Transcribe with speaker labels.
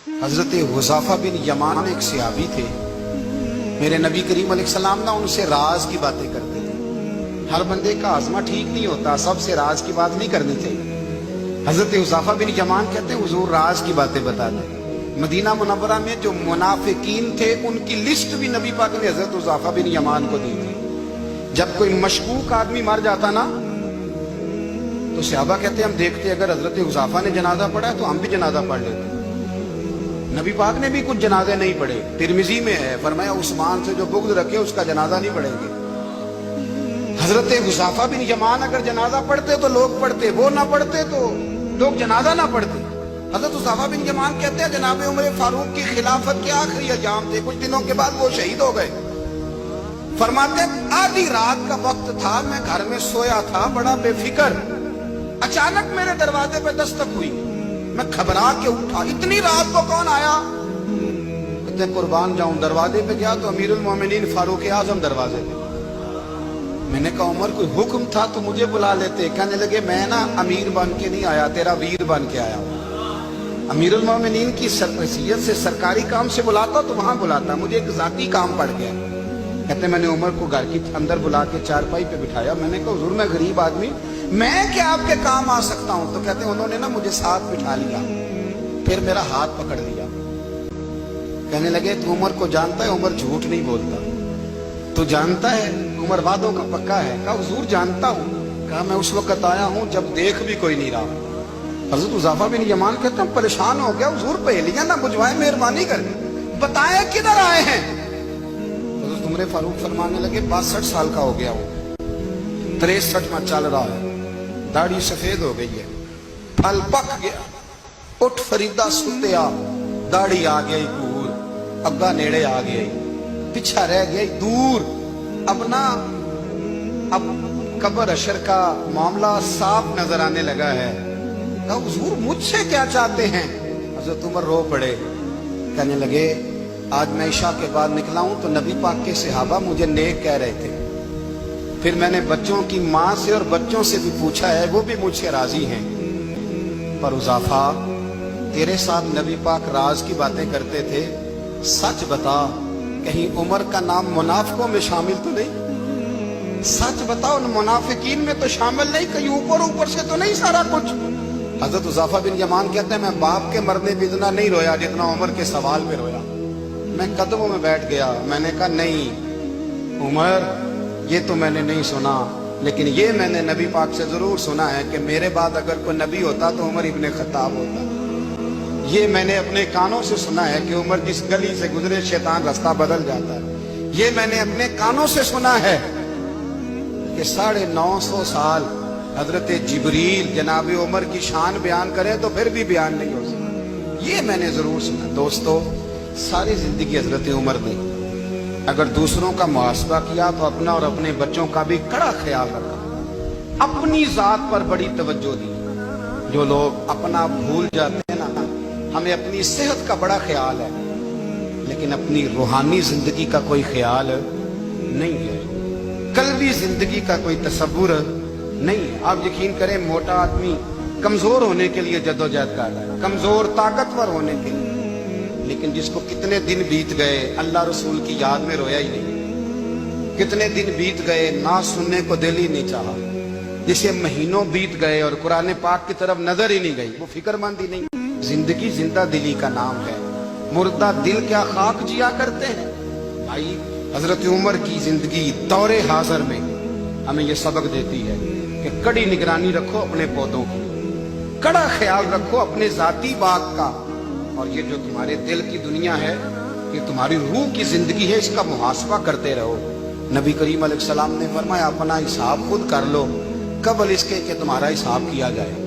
Speaker 1: حضرت حذیفہ بن یمان ایک صحابی تھے. میرے نبی کریم علیہ السلام نا ان سے راز کی باتیں کرتے تھے. ہر بندے کا آزما ٹھیک نہیں ہوتا, سب سے راز کی بات نہیں کرنی چاہیے. حضرت حذیفہ بن یمان کہتے ہیں حضور راز کی باتیں بتاتے. مدینہ منورہ میں جو منافقین تھے ان کی لسٹ بھی نبی پاک نے حضرت حذیفہ بن یمان کو دی تھی. جب کوئی مشکوک آدمی مر جاتا نا تو صحابہ کہتے ہیں ہم دیکھتے اگر حضرت حذیفہ نے جنازہ پڑھا ہے تو ہم بھی جنازہ پڑھ لیتے. نبی پاک نے بھی کچھ جنازے نہیں پڑھے. ترمذی میں ہے, فرمایا عثمان سے جو بغض رکھے اس کا جنازہ نہیں پڑھیں گے. حضرت حذیفہ بن یمان اگر جنازہ پڑھتے تو لوگ پڑھتے, وہ نہ پڑھتے تو لوگ جنازہ نہ پڑھتے. حضرت حذیفہ بن یمان کہتے ہیں جناب عمر فاروق کی خلافت کے آخری ایام تھے, کچھ دنوں کے بعد وہ شہید ہو گئے. فرماتے آدھی رات کا وقت تھا, میں گھر میں سویا تھا بڑا بے فکر, اچانک میرے دروازے پہ دستک ہوئی, میں گھبرا کے اٹھا. اتنی رات کو کون آیا؟ کہتے قربان جاؤں, دروازے پہ گیا تو امیر المومنین فاروق اعظم دروازے پہ. میں نے کہا عمر کوئی حکم تھا تو مجھے بلا لیتے. کہنے لگے میں نا امیر بن کے نہیں آیا, تیرا ویر بن کے آیا ہوں. امیر المومنین کی حیثیت سے سرکاری کام سے بلاتا تو وہاں بلاتا, مجھے ایک ذاتی کام پڑ گیا. کہتے میں نے عمر کو گھر کی اندر بلا کے چارپائی پہ بٹھایا. میں نے کہا حضور میں غریب آدمی, میں کیا آپ کے کام آ سکتا ہوں؟ تو کہتے ہیں انہوں نے نا مجھے ساتھ بٹھا لیا, پھر میرا ہاتھ پکڑ لیا. کہنے لگے تو عمر کو جانتا ہے؟ عمر جھوٹ نہیں بولتا. تو جانتا ہے عمر وعدوں کا پکا ہے؟ کہا حضور جانتا ہوں. کہا میں اس وقت آیا ہوں جب دیکھ بھی کوئی نہیں رہا. حضرت حذیفہ بن یمان کہتے ہیں پریشان ہو گیا, حضور پہلیاں نہ بجھوائے, مہربانی کر بتائیں کدھر آئے ہیں. حضرت عمر فاروق فرمانے لگے 62 سال کا ہو گیا ہوں, 63 میں چل رہا ہے, داڑھی سفید ہو گئی ہے, پھل پک گیا, اٹھ فریدہ ستیا, داڑھی آ گئی دور, اگا نیڑے آ گئی, پیچھا رہ گئی دور. اب نا اب قبر حشر کا معاملہ صاف نظر آنے لگا ہے. کہا حضور مجھ سے کیا چاہتے ہیں؟ حضرت عمر رو پڑے. کہنے لگے آج میں عشاء کے بعد نکلا ہوں تو نبی پاک کے صحابہ مجھے نیک کہہ رہے تھے. پھر میں نے بچوں کی ماں سے اور بچوں سے بھی پوچھا ہے, وہ بھی مجھ سے راضی ہیں. پر حذیفہ تیرے ساتھ نبی پاک راز کی باتیں کرتے تھے, سچ بتا کہیں عمر کا نام منافقوں میں شامل تو نہیں؟ سچ بتا ان منافقین میں تو شامل نہیں, کہیں اوپر سے تو نہیں سارا کچھ؟ حضرت حذیفہ بن یمان کہتے ہیں میں باپ کے مرنے پہ اتنا نہیں رویا جتنا عمر کے سوال پہ رویا. میں قدموں میں بیٹھ گیا. میں نے کہا نہیں عمر, یہ تو میں نے نہیں سنا, لیکن یہ میں نے نبی پاک سے ضرور سنا ہے کہ میرے بعد اگر کوئی نبی ہوتا تو عمر ابن خطاب ہوتا. یہ میں نے اپنے کانوں سے سنا ہے کہ عمر جس گلی سے گزرے شیطان رستہ بدل جاتا ہے. یہ میں نے اپنے کانوں سے سنا ہے کہ 950 سال حضرت جبریل جناب عمر کی شان بیان کرے تو پھر بھی بیان نہیں ہو سکتا. یہ میں نے ضرور سنا. دوستو ساری زندگی حضرت عمر نے اگر دوسروں کا محاسبہ کیا تو اپنا اور اپنے بچوں کا بھی کڑا خیال رکھا. اپنی ذات پر بڑی توجہ دی. جو لوگ اپنا بھول جاتے ہیں نا, ہمیں اپنی صحت کا بڑا خیال ہے لیکن اپنی روحانی زندگی کا کوئی خیال نہیں ہے, قلبی زندگی کا کوئی تصور نہیں ہے. آپ یقین کریں موٹا آدمی کمزور ہونے کے لیے جدوجہد کر رہا ہے, کمزور طاقتور ہونے کے لیے, لیکن جس کو کتنے دن بیت گئے اللہ رسول کی یاد میں رویا ہی نہیں, کتنے دن بیت گئے نہ سننے کو دل ہی نہیں چاہا, جسے مہینوں بیت گئے اور قرآن پاک کی طرف نظر ہی نہیں گئی, وہ فکر مند ہی نہیں. زندگی زندہ دلی کا نام ہے, مردہ دل کیا خاک جیا کرتے ہیں. بھائی حضرت عمر کی زندگی دور حاضر میں ہمیں یہ سبق دیتی ہے کہ کڑی نگرانی رکھو اپنے پودوں کی, کڑا خیال رکھو اپنے ذاتی باغ کا, اور یہ جو تمہارے دل کی دنیا ہے یہ تمہاری روح کی زندگی ہے, اس کا محاسبہ کرتے رہو. نبی کریم علیہ السلام نے فرمایا اپنا حساب خود کر لو قبل اس کے کہ تمہارا حساب کیا جائے.